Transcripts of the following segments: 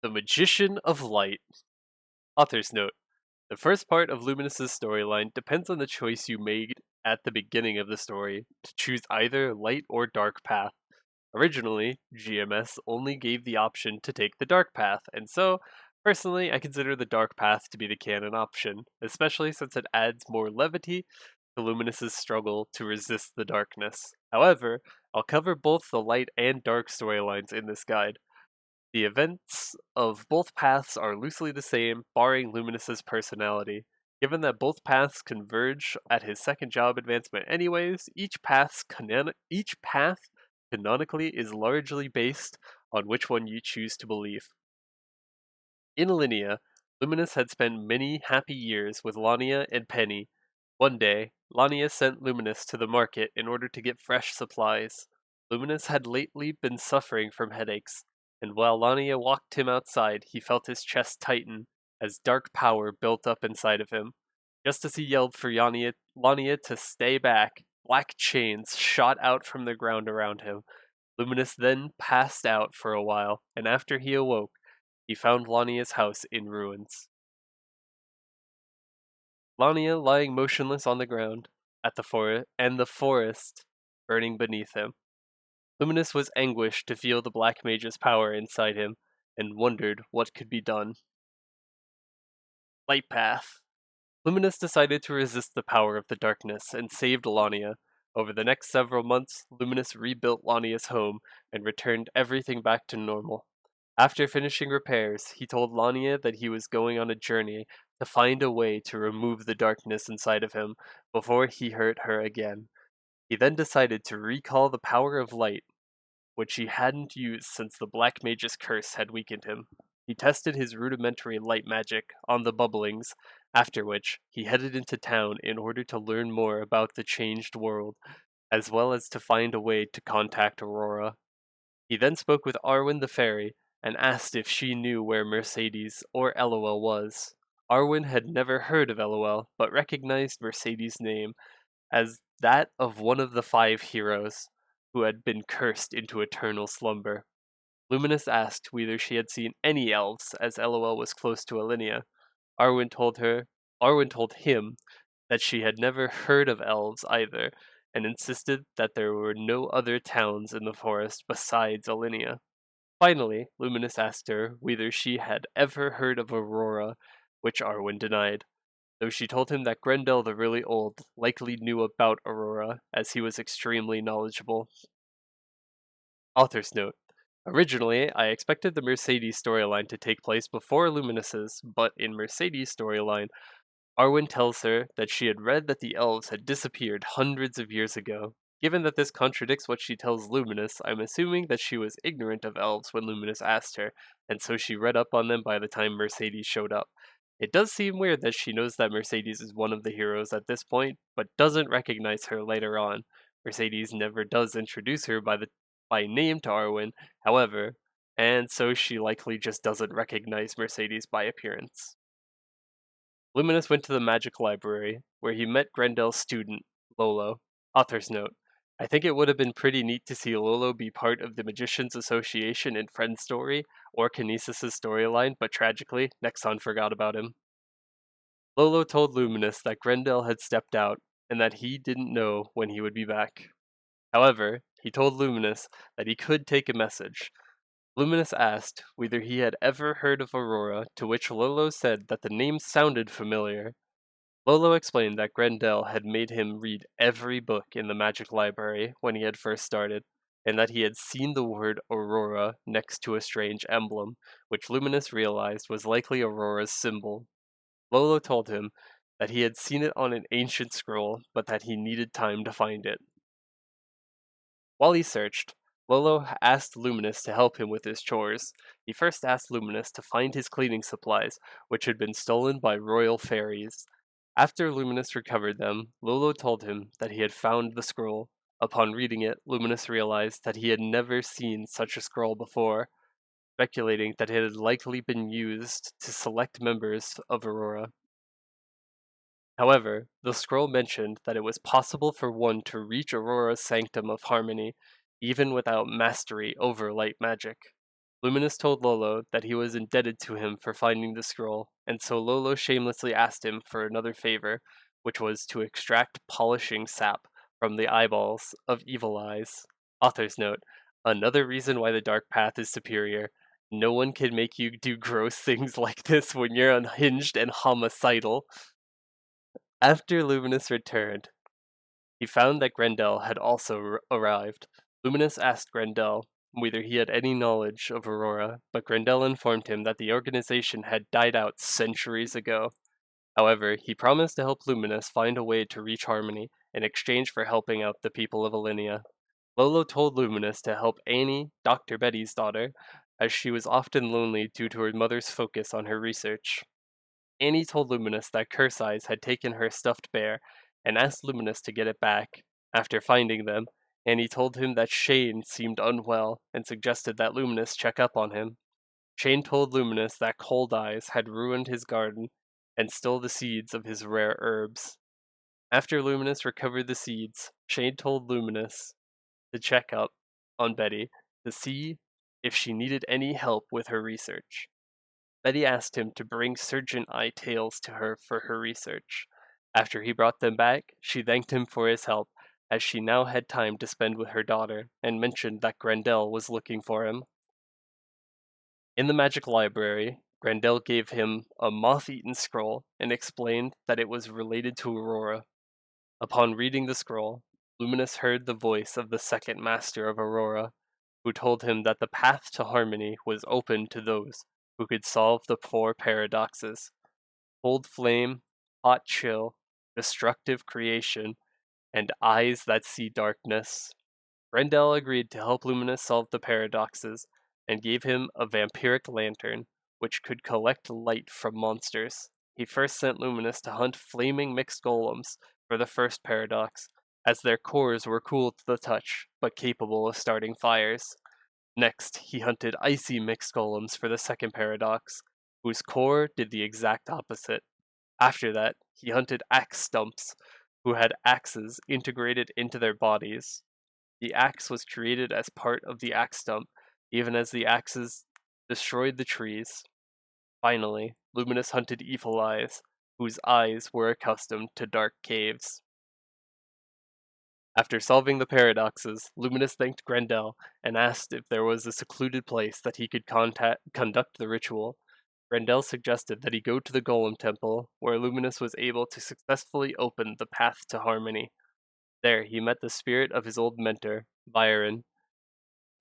The Magician of Light. Author's note. The first part of Luminous's storyline depends on the choice you made at the beginning of the story to choose either light or dark path. Originally, GMS only gave the option to take the dark path, and so, personally, I consider the dark path to be the canon option, especially since it adds more levity to Luminous's struggle to resist the darkness. However, I'll cover both the light and dark storylines in this guide. The events of both paths are loosely the same, barring Luminous's personality. Given that both paths converge at his second job advancement anyways, each path canonically is largely based on which one you choose to believe. In Linnea, Luminous had spent many happy years with Lania and Penny. One day, Lania sent Luminous to the market in order to get fresh supplies. Luminous had lately been suffering from headaches, and while Lania walked him outside, he felt his chest tighten as dark power built up inside of him. Just as he yelled for Lania to stay back, black chains shot out from the ground around him. Luminous then passed out for a while, and after he awoke, he found Lania's house in ruins. Lania lying motionless on the ground, at the forest burning beneath him. Luminous was anguished to feel the Black Mage's power inside him, and wondered what could be done. Light Path. Luminous decided to resist the power of the darkness and saved Lania. Over the next several months, Luminous rebuilt Lania's home and returned everything back to normal. After finishing repairs, he told Lania that he was going on a journey to find a way to remove the darkness inside of him before he hurt her again. He then decided to recall the power of light, which he hadn't used since the Black Mage's curse had weakened him. He tested his rudimentary light magic on the bubblings, after which he headed into town in order to learn more about the changed world, as well as to find a way to contact Aurora. He then spoke with Arwen the fairy and asked if she knew where Mercedes or LOL was. Arwen had never heard of LOL, but recognized Mercedes' name as that of one of the 5 heroes who had been cursed into eternal slumber. Luminous asked whether she had seen any elves, as LOL was close to Alinea. Arwen told him that she had never heard of elves either, and insisted that there were no other towns in the forest besides Alinea. Finally, Luminous asked her whether she had ever heard of Aurora, which Arwen denied, though she told him that Grendel the Really Old likely knew about Aurora, as he was extremely knowledgeable. Author's note. Originally, I expected the Mercedes storyline to take place before Luminous's, but in Mercedes' storyline, Arwen tells her that she had read that the elves had disappeared hundreds of years ago. Given that this contradicts what she tells Luminous, I'm assuming that she was ignorant of elves when Luminous asked her, and so she read up on them by the time Mercedes showed up. It does seem weird that she knows that Mercedes is one of the heroes at this point, but doesn't recognize her later on. Mercedes never does introduce her by name to Arwen, however, and so she likely just doesn't recognize Mercedes by appearance. Luminous went to the magic library, where he met Grendel's student, Lolo. Author's note. I think it would have been pretty neat to see Lolo be part of the Magicians Association in Friend's story, or Kinesis' storyline, but tragically, Nexon forgot about him. Lolo told Luminous that Grendel had stepped out, and that he didn't know when he would be back. However, he told Luminous that he could take a message. Luminous asked whether he had ever heard of Aurora, to which Lolo said that the name sounded familiar. Lolo explained that Grendel had made him read every book in the magic library when he had first started, and that he had seen the word Aurora next to a strange emblem, which Luminous realized was likely Aurora's symbol. Lolo told him that he had seen it on an ancient scroll, but that he needed time to find it. While he searched, Lolo asked Luminous to help him with his chores. He first asked Luminous to find his cleaning supplies, which had been stolen by royal fairies. After Luminous recovered them, Lolo told him that he had found the scroll. Upon reading it, Luminous realized that he had never seen such a scroll before, speculating that it had likely been used to select members of Aurora. However, the scroll mentioned that it was possible for one to reach Aurora's sanctum of harmony, even without mastery over light magic. Luminous told Lolo that he was indebted to him for finding the scroll, and so Lolo shamelessly asked him for another favor, which was to extract polishing sap from the eyeballs of Evil Eyes. Author's note: another reason why the dark path is superior. No one can make you do gross things like this when you're unhinged and homicidal. After Luminous returned, he found that Grendel had also arrived. Luminous asked Grendel whether he had any knowledge of Aurora, but Grendel informed him that the organization had died out centuries ago. However, he promised to help Luminous find a way to reach harmony in exchange for helping out the people of Alinea. Lolo told Luminous to help Annie, Dr. Betty's daughter, as she was often lonely due to her mother's focus on her research. Annie told Luminous that Curse Eyes had taken her stuffed bear and asked Luminous to get it back. After finding them, Annie told him that Shane seemed unwell and suggested that Luminous check up on him. Shane told Luminous that Cold Eyes had ruined his garden and stole the seeds of his rare herbs. After Luminous recovered the seeds, Shane told Luminous to check up on Betty to see if she needed any help with her research. Betty asked him to bring Surgeon Eye tails to her for her research. After he brought them back, she thanked him for his help, as she now had time to spend with her daughter, and mentioned that Grendel was looking for him. In the magic library, Grendel gave him a moth-eaten scroll and explained that it was related to Aurora. Upon reading the scroll, Luminous heard the voice of the second master of Aurora, who told him that the path to harmony was open to those who could solve the four paradoxes: cold flame, hot chill, destructive creation, and eyes that see darkness. Grendel agreed to help Luminous solve the paradoxes and gave him a vampiric lantern, which could collect light from monsters. He first sent Luminous to hunt flaming mixed golems for the first paradox, as their cores were cool to the touch, but capable of starting fires. Next, he hunted icy mixed golems for the second paradox, whose core did the exact opposite. After that, he hunted axe stumps, who had axes integrated into their bodies. The axe was created as part of the axe stump, even as the axes destroyed the trees. Finally, Luminous hunted Evil Eyes, whose eyes were accustomed to dark caves. After solving the paradoxes, Luminous thanked Grendel and asked if there was a secluded place that he could conduct the ritual. Grendel suggested that he go to the Golem Temple, where Luminous was able to successfully open the path to harmony. There he met the spirit of his old mentor, Byron,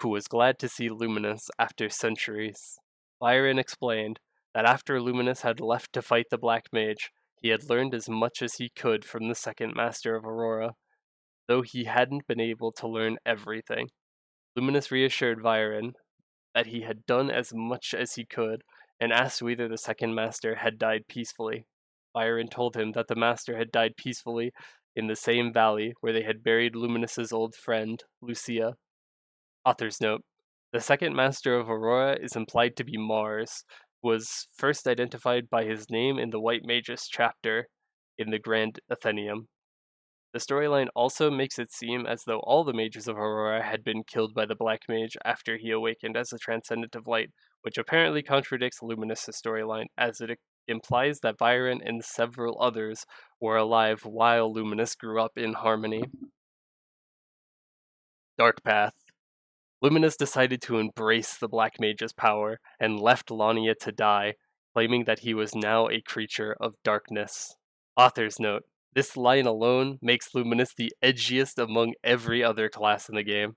who was glad to see Luminous after centuries. Byron explained that after Luminous had left to fight the Black Mage, he had learned as much as he could from the second master of Aurora, though he hadn't been able to learn everything. Luminous reassured Byron that he had done as much as he could and asked whether the second master had died peacefully. Byron told him that the master had died peacefully in the same valley where they had buried Luminous's old friend, Lucia. Author's note: the second master of Aurora is implied to be Mars, was first identified by his name in the White Magus chapter in the Grand Athenaeum. The storyline also makes it seem as though all the mages of Aurora had been killed by the Black Mage after he awakened as a Transcendent of Light, which apparently contradicts Luminous's storyline, as it implies that Byron and several others were alive while Luminous grew up in harmony. Dark Path. Luminous decided to embrace the Black Mage's power and left Lania to die, claiming that he was now a creature of darkness. Author's note: this line alone makes Luminous the edgiest among every other class in the game.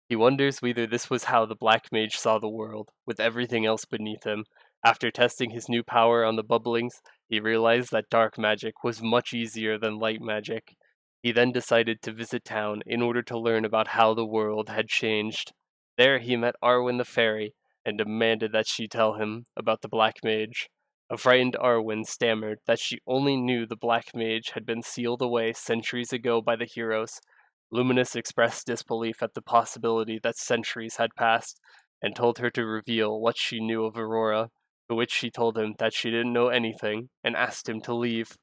He wonders whether this was how the Black Mage saw the world, with everything else beneath him. After testing his new power on the Bubblings, he realized that dark magic was much easier than light magic. He then decided to visit town in order to learn about how the world had changed. There he met Arwen the Fairy, and demanded that she tell him about the Black Mage. A frightened Arwen stammered that she only knew the Black Mage had been sealed away centuries ago by the heroes. Luminous expressed disbelief at the possibility that centuries had passed, and told her to reveal what she knew of Aurora, to which she told him that she didn't know anything, and asked him to leave.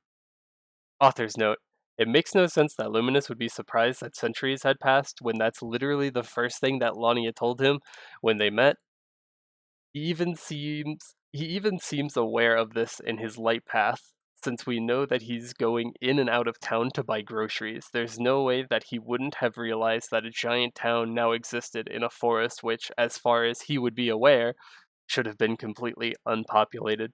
Author's note: it makes no sense that Luminous would be surprised that centuries had passed when that's literally the first thing that Lania told him when they met. He even seems aware of this in his light path, since we know that he's going in and out of town to buy groceries. There's no way that he wouldn't have realized that a giant town now existed in a forest which, as far as he would be aware, should have been completely unpopulated.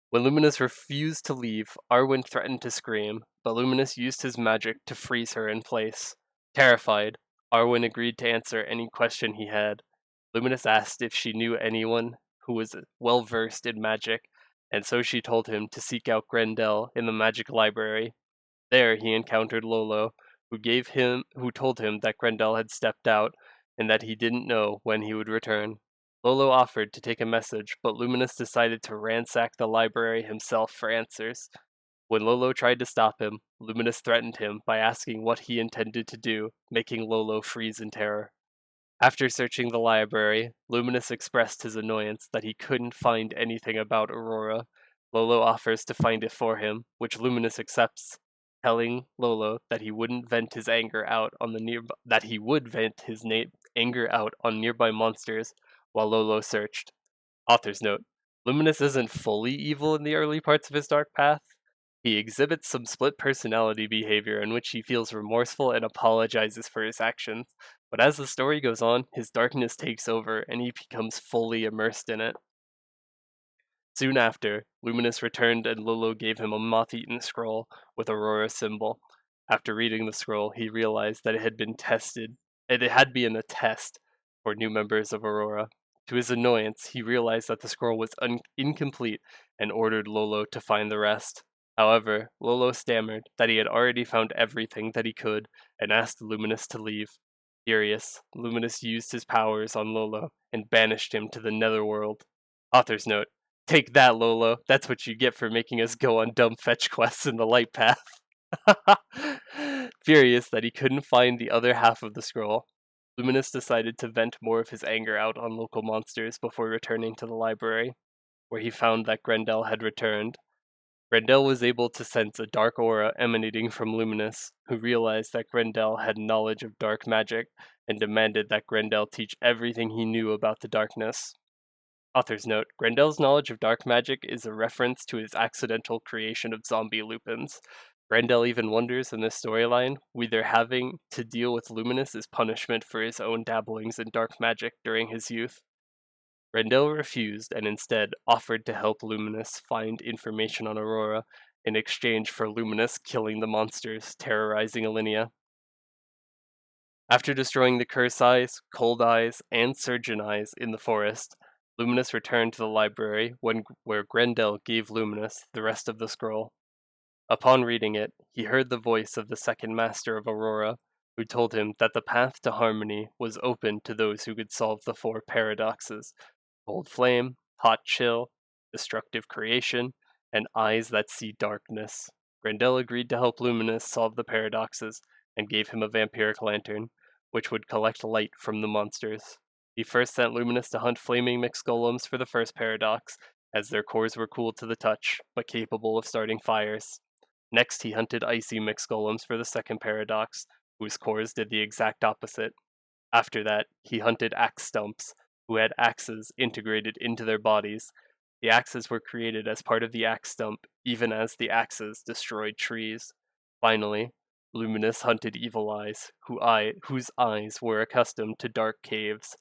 When Luminous refused to leave, Arwen threatened to scream, but Luminous used his magic to freeze her in place. Terrified, Arwen agreed to answer any question he had. Luminous asked if she knew anyone who was well versed in magic, and so she told him to seek out Grendel in the magic library. There he encountered Lolo, who told him that Grendel had stepped out and that he didn't know when he would return. Lolo offered to take a message, but Luminous decided to ransack the library himself for answers. When Lolo tried to stop him, Luminous threatened him by asking what he intended to do, making Lolo freeze in terror. After searching the library, Luminous expressed his annoyance that he couldn't find anything about Aurora. Lolo offers to find it for him, which Luminous accepts, telling Lolo that he wouldn't vent his anger out on the nearby that he would vent his anger out on nearby monsters while Lolo searched. Author's note: Luminous isn't fully evil in the early parts of his dark path. He exhibits some split personality behavior in which he feels remorseful and apologizes for his actions, but as the story goes on, his darkness takes over and he becomes fully immersed in it. Soon after, Luminous returned and Lolo gave him a moth-eaten scroll with Aurora's symbol. After reading the scroll, he realized that it had been a test for new members of Aurora. To his annoyance, he realized that the scroll was incomplete and ordered Lolo to find the rest. However, Lolo stammered that he had already found everything that he could and asked Luminous to leave. Furious, Luminous used his powers on Lolo and banished him to the netherworld. Author's note: Take that, Lolo. That's what you get for making us go on dumb fetch quests in the light path. Furious that he couldn't find the other half of the scroll, Luminous decided to vent more of his anger out on local monsters before returning to the library, where he found that Grendel had returned. Grendel was able to sense a dark aura emanating from Luminous, who realized that Grendel had knowledge of dark magic and demanded that Grendel teach everything he knew about the darkness. Author's note: Grendel's knowledge of dark magic is a reference to his accidental creation of zombie lupins. Grendel even wonders in this storyline whether having to deal with Luminous is punishment for his own dabblings in dark magic during his youth. Grendel refused and instead offered to help Luminous find information on Aurora in exchange for Luminous killing the monsters terrorizing Alinea. After destroying the Curse Eyes, Cold Eyes, and Surgeon Eyes in the forest, Luminous returned to the library where Grendel gave Luminous the rest of the scroll. Upon reading it, he heard the voice of the second master of Aurora, who told him that the path to harmony was open to those who could solve the four paradoxes: cold flame, hot chill, destructive creation, and eyes that see darkness. Grendel agreed to help Luminous solve the paradoxes and gave him a vampiric lantern, which would collect light from the monsters. He first sent Luminous to hunt flaming mixed golems for the first paradox, as their cores were cool to the touch, but capable of starting fires. Next, he hunted icy mixed golems for the second paradox, whose cores did the exact opposite. After that, he hunted axe stumps, who had axes integrated into their bodies. The axes were created as part of the axe stump, even as the axes destroyed trees. Finally, Luminous hunted Evil Eyes, whose eyes were accustomed to dark caves.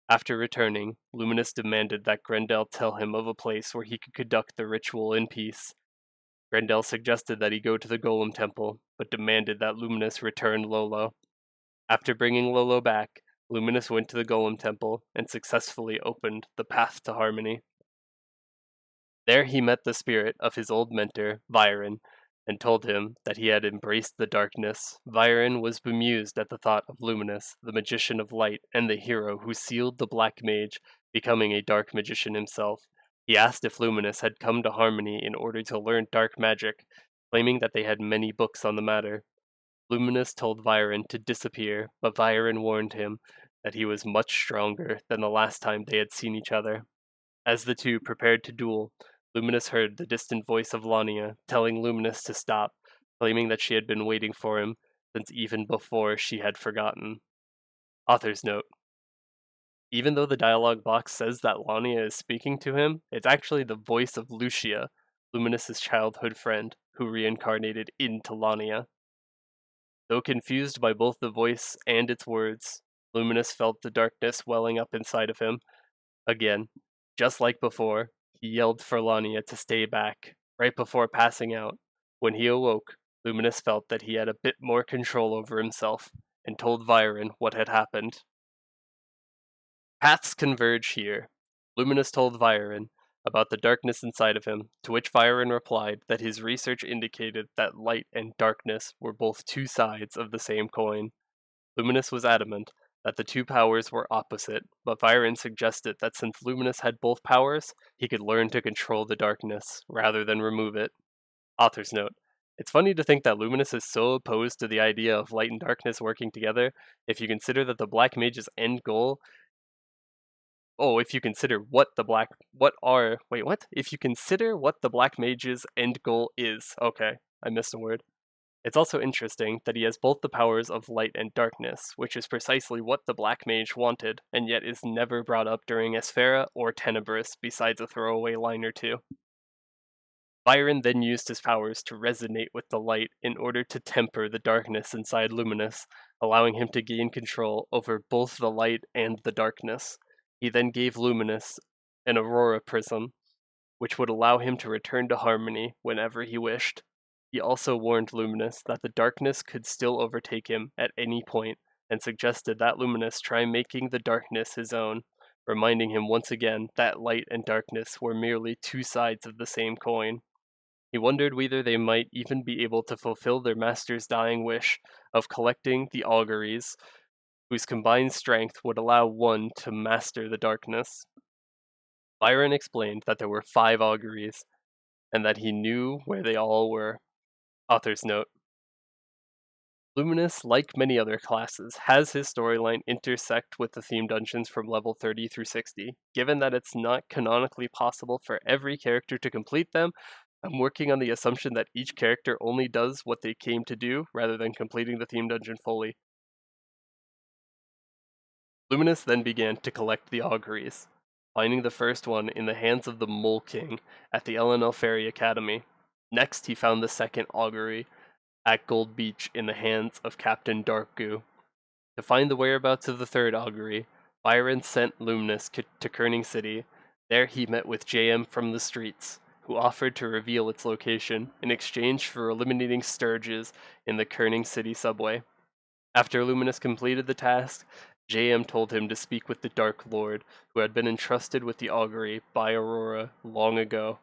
After returning, Luminous demanded that Grendel tell him of a place where he could conduct the ritual in peace. Grendel suggested that he go to the Golem Temple, but demanded that Luminous return Lolo. After bringing Lolo back, Luminous went to the Golem Temple and successfully opened the path to harmony. There he met the spirit of his old mentor, Viren, and told him that he had embraced the darkness. Viren was bemused at the thought of Luminous, the magician of light and the hero who sealed the Black Mage, becoming a dark magician himself. He asked if Luminous had come to Harmony in order to learn dark magic, claiming that they had many books on the matter. Luminous told Viren to disappear, but Viren warned him that he was much stronger than the last time they had seen each other. As the two prepared to duel, Luminous heard the distant voice of Lania telling Luminous to stop, claiming that she had been waiting for him since even before she had forgotten. Author's note: Even though the dialogue box says that Lania is speaking to him, it's actually the voice of Lucia, Luminous's childhood friend, who reincarnated into Lania. Though confused by both the voice and its words, Luminous felt the darkness welling up inside of him. Again, just like before, he yelled for Lania to stay back, right before passing out. When he awoke, Luminous felt that he had a bit more control over himself, and told Viren what had happened. Paths converge here. Luminous told Viren about the darkness inside of him, to which Viren replied that his research indicated that light and darkness were both two sides of the same coin. Luminous was adamant that the two powers were opposite, but Viren suggested that since Luminous had both powers, he could learn to control the darkness, rather than remove it. Author's note. It's funny to think that Luminous is so opposed to the idea of light and darkness working together, if you consider that the Black Mage's end goal if you consider what the black what are wait what? If you consider what the Black Mage's end goal is. Okay, I missed a word. It's also interesting that he has both the powers of light and darkness, which is precisely what the Black Mage wanted, and yet is never brought up during Esfera or Tenebris besides a throwaway line or two. Byron then used his powers to resonate with the light in order to temper the darkness inside Luminous, allowing him to gain control over both the light and the darkness. He then gave Luminous an Aurora Prism, which would allow him to return to harmony whenever he wished. He also warned Luminous that the darkness could still overtake him at any point, and suggested that Luminous try making the darkness his own, reminding him once again that light and darkness were merely two sides of the same coin. He wondered whether they might even be able to fulfill their master's dying wish of collecting the auguries, whose combined strength would allow one to master the darkness. Byron explained that there were 5 auguries, and that he knew where they all were. Author's note. Luminous, like many other classes, has his storyline intersect with the theme dungeons from level 30 through 60. Given that it's not canonically possible for every character to complete them, I'm working on the assumption that each character only does what they came to do, rather than completing the theme dungeon fully. Luminous then began to collect the auguries, finding the first one in the hands of the Mole King at the LNL Ferry Academy. Next, he found the second augury at Gold Beach in the hands of Captain Darkgoo. To find the whereabouts of the third augury, Byron sent Luminous to Kerning City. There he met with JM from the streets, who offered to reveal its location in exchange for eliminating Sturges in the Kerning City subway. After Luminous completed the task, JM told him to speak with the Dark Lord, who had been entrusted with the augury by Aurora long ago.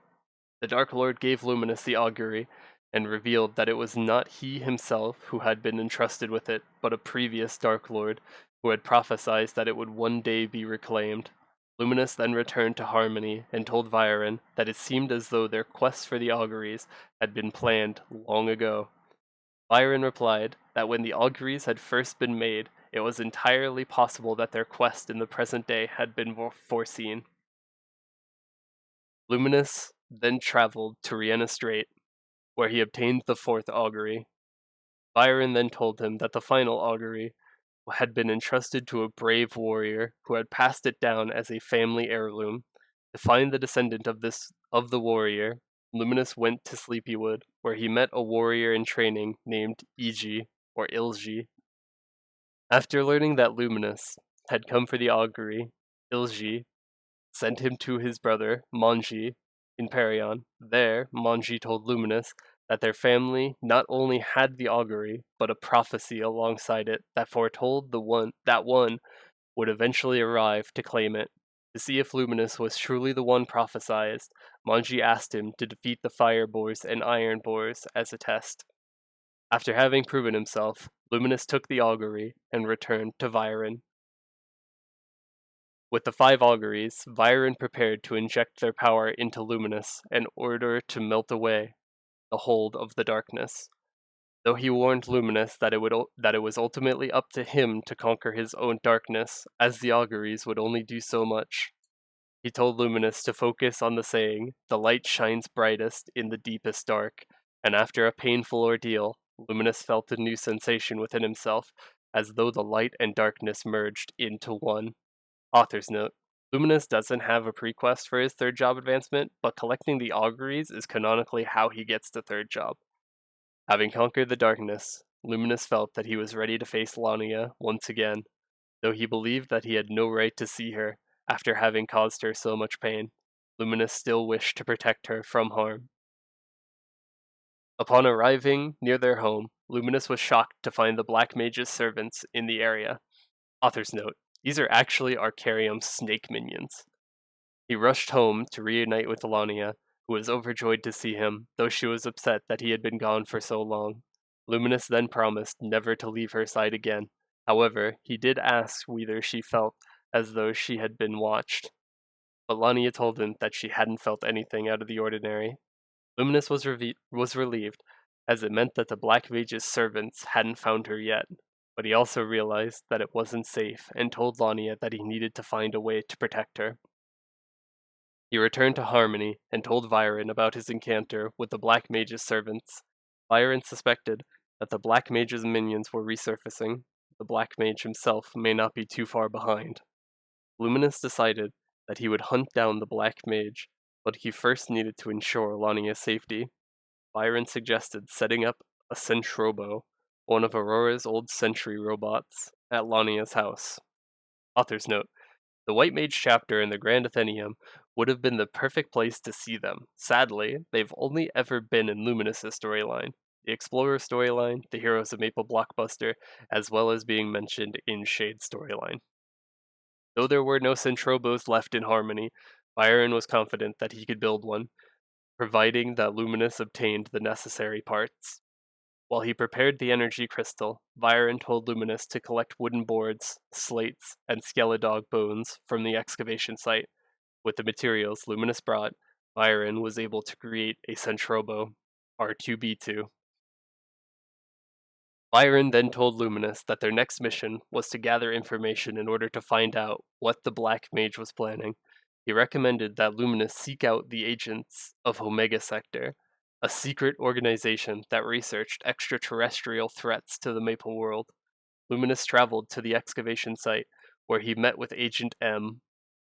The Dark Lord gave Luminous the augury, and revealed that it was not he himself who had been entrusted with it, but a previous Dark Lord, who had prophesied that it would one day be reclaimed. Luminous then returned to Harmony and told Viren that it seemed as though their quest for the auguries had been planned long ago. Viren replied that when the auguries had first been made, it was entirely possible that their quest in the present day had been foreseen. Luminous then traveled to Riena Strait, where he obtained the fourth augury. Byron then told him that the final augury had been entrusted to a brave warrior who had passed it down as a family heirloom. To find the descendant of the warrior, Luminous went to Sleepywood, where he met a warrior in training named Iji, or Ilji. After learning that Luminous had come for the augury, Ilji sent him to his brother, Manji, in Perion. There, Manji told Luminous that their family not only had the augury, but a prophecy alongside it that foretold that one would eventually arrive to claim it. To see if Luminous was truly the one prophesied, Manji asked him to defeat the fire boars and iron boars as a test. After having proven himself, Luminous took the augury and returned to Viren. With the 5 auguries, Viren prepared to inject their power into Luminous in order to melt away the hold of the darkness. Though he warned Luminous that it was ultimately up to him to conquer his own darkness, as the auguries would only do so much. He told Luminous to focus on the saying, "The light shines brightest in the deepest dark," and after a painful ordeal, Luminous felt a new sensation within himself, as though the light and darkness merged into one. Author's note. Luminous doesn't have a prequest for his third job advancement, but collecting the auguries is canonically how he gets the third job. Having conquered the darkness, Luminous felt that he was ready to face Lania once again, though he believed that he had no right to see her after having caused her so much pain. Luminous still wished to protect her from harm. Upon arriving near their home, Luminous was shocked to find the Black Mage's servants in the area. Author's note. These are actually Arcarium's snake minions. He rushed home to reunite with Elania, who was overjoyed to see him, though she was upset that he had been gone for so long. Luminous then promised never to leave her side again. However, he did ask whether she felt as though she had been watched. But Lania told him that she hadn't felt anything out of the ordinary. Luminous was relieved, as it meant that the Black Mage's servants hadn't found her yet. But he also realized that it wasn't safe and told Lania that he needed to find a way to protect her. He returned to Harmony and told Viren about his encounter with the Black Mage's servants. Viren suspected that the Black Mage's minions were resurfacing. The Black Mage himself may not be too far behind. Luminous decided that he would hunt down the Black Mage, but he first needed to ensure Lania's safety. Byron suggested setting up a Centrobo, one of Aurora's old sentry robots, at Lania's house. Author's note. The White Mage chapter in the Grand Athenaeum would have been the perfect place to see them. Sadly, they've only ever been in Luminous's storyline, the Explorer storyline, the Heroes of Maple Blockbuster, as well as being mentioned in Shade's storyline. Though there were no Centrobos left in Harmony, Byron was confident that he could build one, providing that Luminous obtained the necessary parts. While he prepared the energy crystal, Byron told Luminous to collect wooden boards, slates, and skeledog bones from the excavation site. With the materials Luminous brought, Byron was able to create a Centrobo, R2B2. Byron then told Luminous that their next mission was to gather information in order to find out what the Black Mage was planning. He recommended that Luminous seek out the agents of Omega Sector, a secret organization that researched extraterrestrial threats to the Maple world. Luminous traveled to the excavation site, where he met with Agent M.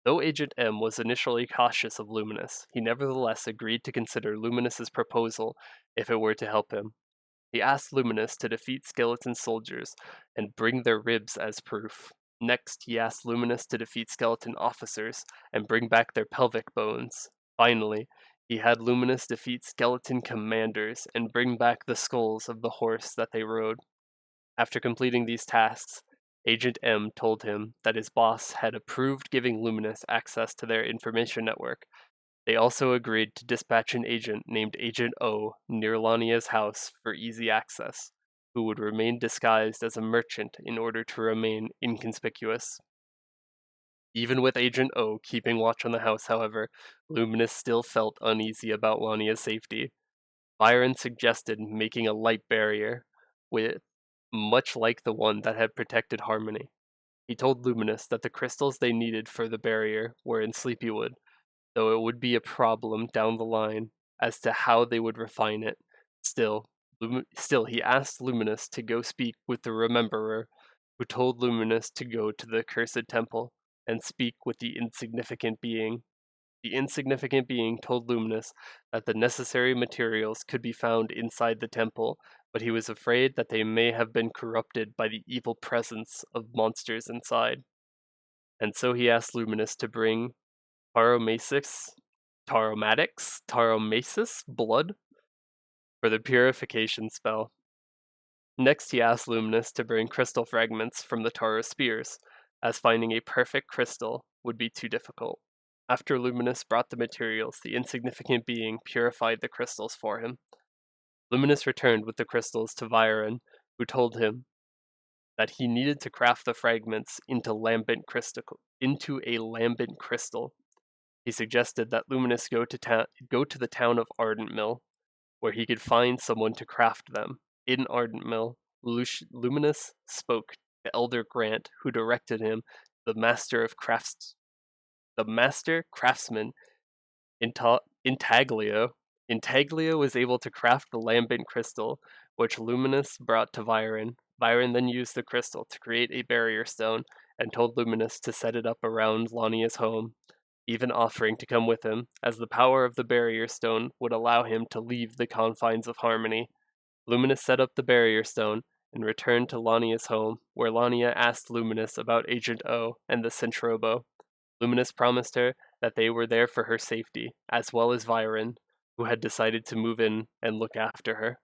Though Agent M was initially cautious of Luminous, he nevertheless agreed to consider Luminous's proposal if it were to help him. He asked Luminous to defeat skeleton soldiers and bring their ribs as proof. Next, he asked Luminous to defeat skeleton officers and bring back their pelvic bones. Finally, he had Luminous defeat skeleton commanders and bring back the skulls of the horse that they rode. After completing these tasks, Agent M told him that his boss had approved giving Luminous access to their information network. They also agreed to dispatch an agent named Agent O near Lania's house for easy access, who would remain disguised as a merchant in order to remain inconspicuous. Even with Agent O keeping watch on the house, however, Luminous still felt uneasy about Lania's safety. Byron suggested making a light barrier, with much like the one that had protected Harmony. He told Luminous that the crystals they needed for the barrier were in Sleepywood, though it would be a problem down the line as to how they would refine it. Still, he asked Luminous to go speak with the Rememberer, who told Luminous to go to the Cursed Temple and speak with the Insignificant Being. The Insignificant Being told Luminous that the necessary materials could be found inside the temple, but he was afraid that they may have been corrupted by the evil presence of monsters inside. And so he asked Luminous to bring Taromasis blood for the purification spell. Next, he asked Luminous to bring crystal fragments from the Taro spears, as finding a perfect crystal would be too difficult. After Luminous brought the materials, the Insignificant Being purified the crystals for him. Luminous returned with the crystals to Viren, who told him that he needed to craft the fragments into a lambent crystal. He suggested that Luminous go to the town of Ardent Mill, where he could find someone to craft them. In Ardent Mill, Luminous spoke to Elder Grant, who directed him the master craftsman Intaglio. Intaglio was able to craft the lambent crystal, which Luminous brought to Viren. Viren then used the crystal to create a barrier stone and told Luminous to set it up around Lania's home, even offering to come with him, as the power of the barrier stone would allow him to leave the confines of Harmony. Luminous set up the barrier stone and returned to Lania's home, where Lania asked Luminous about Agent O and the Centrobo. Luminous promised her that they were there for her safety, as well as Viren, who had decided to move in and look after her.